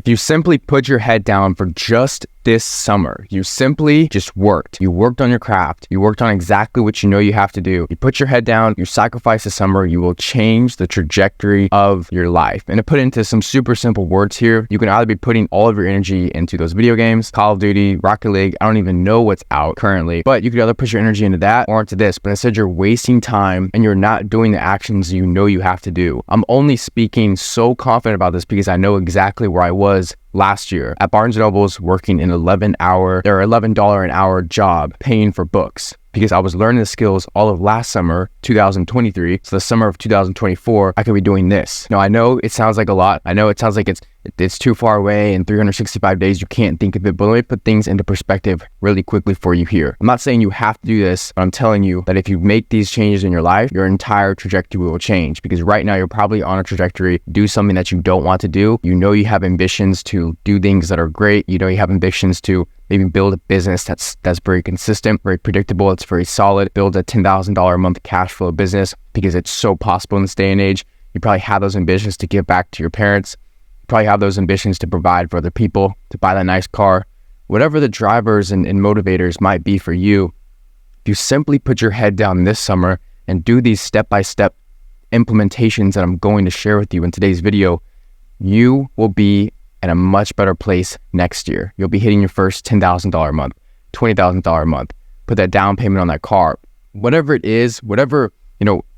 If you simply put your head down for just this summer, you simply just worked. You worked on your craft. You worked on exactly what you know you have to do. You put your head down, you sacrifice the summer, you will change the trajectory of your life. And to put into some super simple words here, you can either be putting all of your energy into those video games, Call of Duty, Rocket League, I don't even know what's out currently, but you could either put your energy into that or into this, but instead you're wasting time and you're not doing the actions you know you have to do. I'm only speaking so confident about this because I know exactly where I was last year at Barnes & Noble's working an $11 an hour job paying for books because I was learning the skills all of last summer, 2023. So the summer of 2024, I could be doing this. Now, I know it sounds like a lot. I know it sounds like it's too far away and 365 days, you can't think of it, but let me put things into perspective really quickly for you here. I'm not saying you have to do this, but I'm telling you that if you make these changes in your life, your entire trajectory will change because right now you're probably on a trajectory to do something that you don't want to do. You know you have ambitions to do things that are great. You know you have ambitions to maybe build a business that's very consistent, very predictable, it's very solid, build a $10,000 a month cash flow business because it's so possible in this day and age. You probably have those ambitions to give back to your parents. You probably have those ambitions to provide for other people, to buy that nice car. Whatever the drivers and motivators might be for you, if you simply put your head down this summer and do these step-by-step implementations that I'm going to share with you in today's video, you will be in a much better place next year. You'll be hitting your first $10,000 a month, $20,000 a month. Put that down payment on that car. Whatever it is, whatever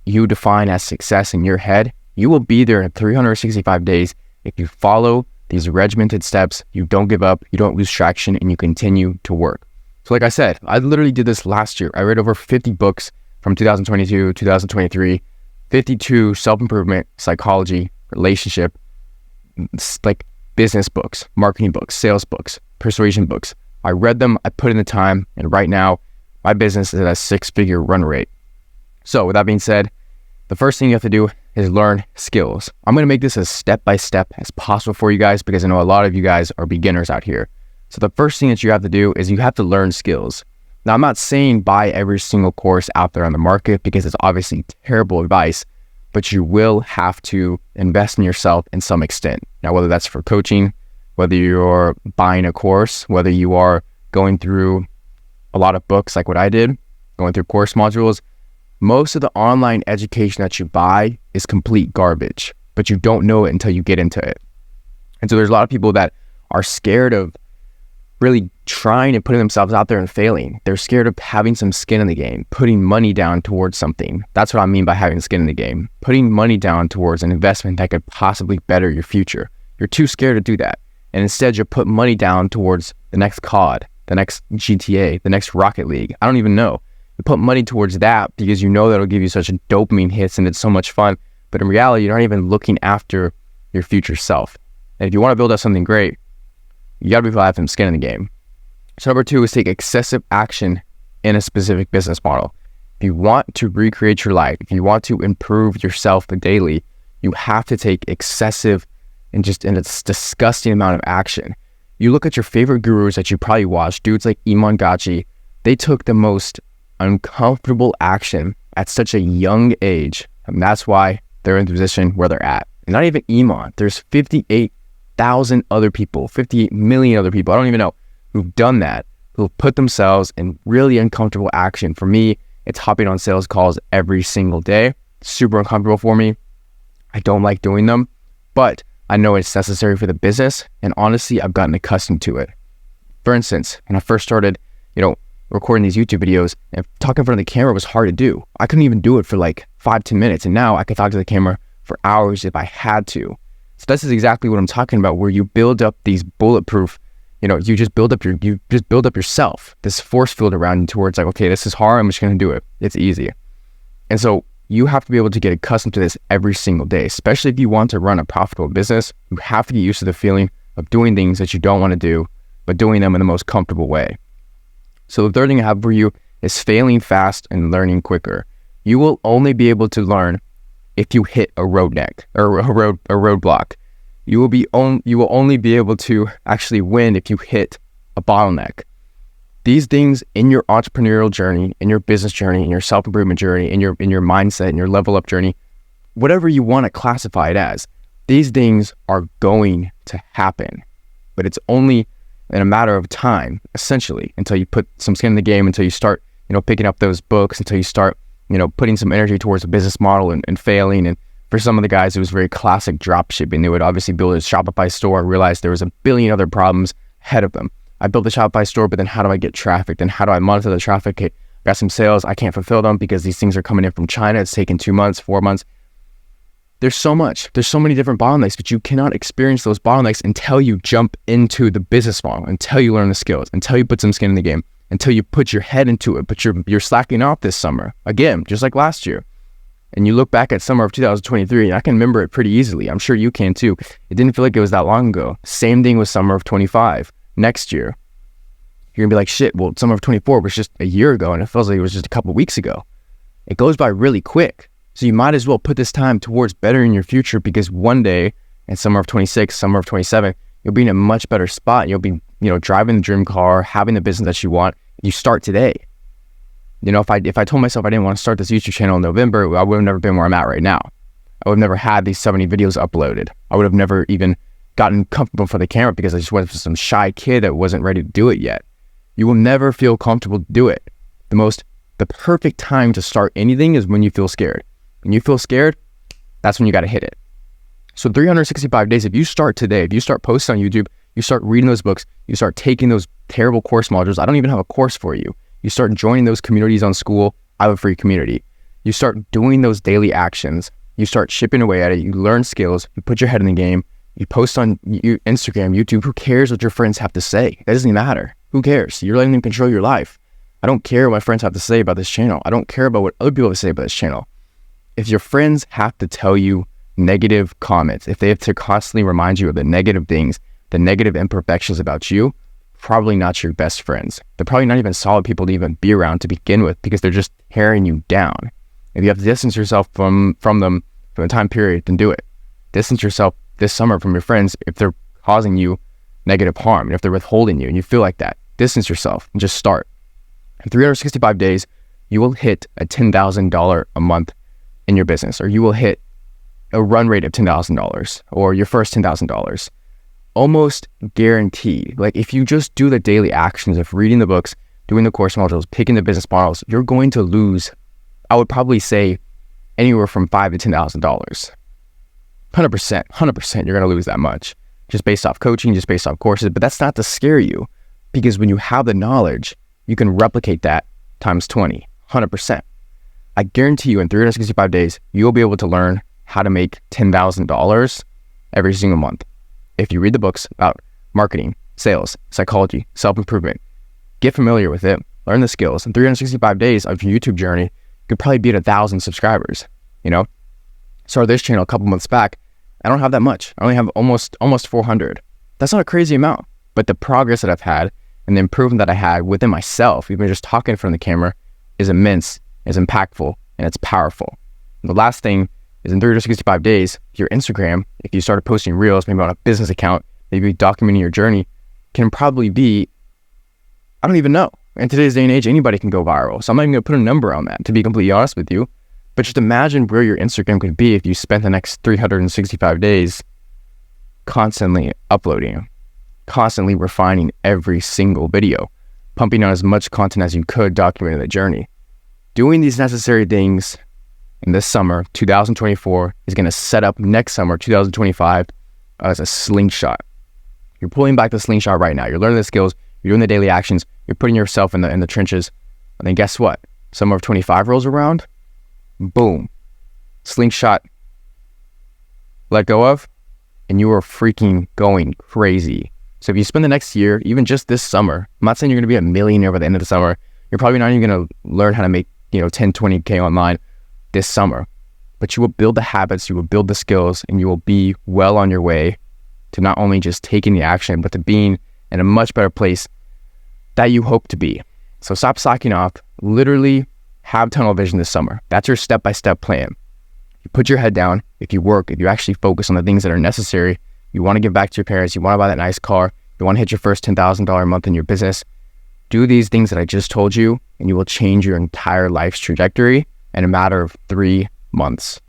you define as success in your head, you will be there in 365 days if you follow these regimented steps, you don't give up, you don't lose traction, and you continue to work. So like I said, I literally did this last year. I read over 50 books from 2022, 2023, 52 self-improvement, psychology, relationship, like business books, marketing books, sales books, persuasion books. I read them, I put in the time, and right now, my business is at a 6-figure run rate. So with that being said, the first thing you have to do is learn skills. I'm going to make this as step-by-step as possible for you guys because I know a lot of you guys are beginners out here. So the first thing that you have to do is you have to learn skills. Now, I'm not saying buy every single course out there on the market because it's obviously terrible advice, but you will have to invest in yourself in some extent. Now, whether that's for coaching, whether you're buying a course, whether you are going through a lot of books like what I did, going through course modules, most of the online education that you buy is complete garbage, but you don't know it until you get into it. And so there's a lot of people that are scared of really trying and putting themselves out there and failing. They're scared of having some skin in the game, putting money down towards something. That's what I mean by having skin in the game, putting money down towards an investment that could possibly better your future. You're too scared to do that. And instead you put money down towards the next COD, the next GTA, the next Rocket League. I don't even know. You put money towards that because you know that'll give you such a dopamine hits and it's so much fun. But in reality, you're not even looking after your future self. And if you want to build up something great, you got to be having some skin in the game. So number 2 is take excessive action in a specific business model. If you want to recreate your life, if you want to improve yourself daily, you have to take excessive and it's disgusting amount of action. You look at your favorite gurus that you probably watch, dudes like Iman Gadzhi, they took the most uncomfortable action at such a young age, and that's why they're in the position where they're at. And not even Iman, there's 58,000 other people, 58 million other people, I don't even know, who've done that, who've put themselves in really uncomfortable action. For me, it's hopping on sales calls every single day. Super uncomfortable for me. I don't like doing them, but I know it's necessary for the business, and honestly, I've gotten accustomed to it. For instance, when I first started, recording these YouTube videos, and talking in front of the camera was hard to do. I couldn't even do it for like 5-10 minutes, and now I could talk to the camera for hours if I had to. So this is exactly what I'm talking about, where you build up these bulletproof, you just build up yourself, this force field around you towards like, okay, this is hard, I'm just going to do it. It's easy. And so you have to be able to get accustomed to this every single day, especially if you want to run a profitable business. You have to get used to the feeling of doing things that you don't want to do, but doing them in the most comfortable way. So the third thing I have for you is failing fast and learning quicker. You will only be able to learn if you hit a roadblock. You will only be able to actually win if you hit a bottleneck. These things in your entrepreneurial journey, in your business journey, in your self-improvement journey, in your mindset, in your level up journey, whatever you want to classify it as, these things are going to happen. but it's only in a matter of time, essentially, until you put some skin in the game, until you start, picking up those books, until you start, putting some energy towards a business model and failing. And for some of the guys, it was very classic drop shipping. They would obviously build a Shopify store and realize there was a billion other problems ahead of them. I built the Shopify store, but then how do I get traffic? Then how do I monitor the traffic? Okay, got some sales. I can't fulfill them because these things are coming in from China. It's taking 2 months, 4 months. There's so many different bottlenecks, but you cannot experience those bottlenecks until you jump into the business model, until you learn the skills, until you put some skin in the game, until you put your head into it. But you're slacking off this summer, again, just like last year. And you look back at summer of 2023, and I can remember it pretty easily. I'm sure you can too. It didn't feel like it was that long ago. Same thing with summer of 25. Next year, you're gonna be like, shit, well, summer of 24 was just a year ago, and it feels like it was just a couple weeks ago. It goes by really quick. So you might as well put this time towards bettering your future, because one day in summer of 26, summer of 27, you'll be in a much better spot. You'll be, driving the dream car, having the business that you want. You start today. If I told myself I didn't want to start this YouTube channel in November, I would have never been where I'm at right now. I would have never had these 70 videos uploaded. I would have never even gotten comfortable for the camera because I just was some shy kid that wasn't ready to do it yet. You will never feel comfortable to do it. The perfect time to start anything is when you feel scared. When you feel scared, that's when you got to hit it. So 365 days, if you start today, if you start posting on YouTube, you start reading those books, you start taking those terrible course modules. I don't even have a course for you. You start joining those communities on school. I have a free community. You start doing those daily actions. You start chipping away at it. You learn skills. You put your head in the game. You post on Instagram, YouTube. Who cares what your friends have to say? That doesn't even matter. Who cares? You're letting them control your life. I don't care what my friends have to say about this channel. I don't care about what other people have to say about this channel. If your friends have to tell you negative comments, if they have to constantly remind you of the negative things, the negative imperfections about you, probably not your best friends. They're probably not even solid people to even be around to begin with, because they're just tearing you down. If you have to distance yourself from them for a time period, then do it. Distance yourself this summer from your friends if they're causing you negative harm, and if they're withholding you and you feel like that. Distance yourself and just start. In 365 days, you will hit a $10,000 a month in your business, or you will hit a run rate of $10,000 or your first $10,000. Almost guaranteed. Like, if you just do the daily actions of reading the books, doing the course modules, picking the business models, you're going to lose, I would probably say, anywhere from $5,000 to $10,000. 100%, you're going to lose that much just based off coaching, just based off courses. But that's not to scare you, because when you have the knowledge, you can replicate that times 20, 100%. I guarantee you in 365 days, you'll be able to learn how to make $10,000 every single month. If you read the books about marketing, sales, psychology, self-improvement, get familiar with it, learn the skills. In 365 days of your YouTube journey, you could probably be at 1,000 subscribers. Started this channel a couple months back. I don't have that much. I only have almost 400. That's not a crazy amount, but the progress that I've had and the improvement that I had within myself, even just talking in front of the camera, is immense, is impactful, and it's powerful. And the last thing is, in 365 days, your Instagram, if you started posting reels, maybe on a business account, maybe documenting your journey, can probably be, I don't even know. In today's day and age, anybody can go viral. So I'm not even gonna put a number on that, to be completely honest with you. But just imagine where your Instagram could be if you spent the next 365 days constantly uploading, constantly refining every single video, pumping out as much content as you could, documenting the journey. Doing these necessary things in this summer, 2024, is going to set up next summer, 2025, as a slingshot. You're pulling back the slingshot right now. You're learning the skills. You're doing the daily actions. You're putting yourself in the trenches. And then guess what? Summer of 25 rolls around. Boom. Slingshot. Let go of. And you are freaking going crazy. So if you spend the next year, even just this summer, I'm not saying you're going to be a millionaire by the end of the summer. You're probably not even going to learn how to make 10, 20K online this summer, but you will build the habits, you will build the skills, and you will be well on your way to not only just taking the action, but to being in a much better place that you hope to be. So stop slacking off. Literally have tunnel vision this summer. That's your step-by-step plan. You put your head down. If you work, if you actually focus on the things that are necessary, you want to give back to your parents, you want to buy that nice car, you want to hit your first $10,000 a month in your business, do these things that I just told you, and you will change your entire life's trajectory in a matter of 3 months.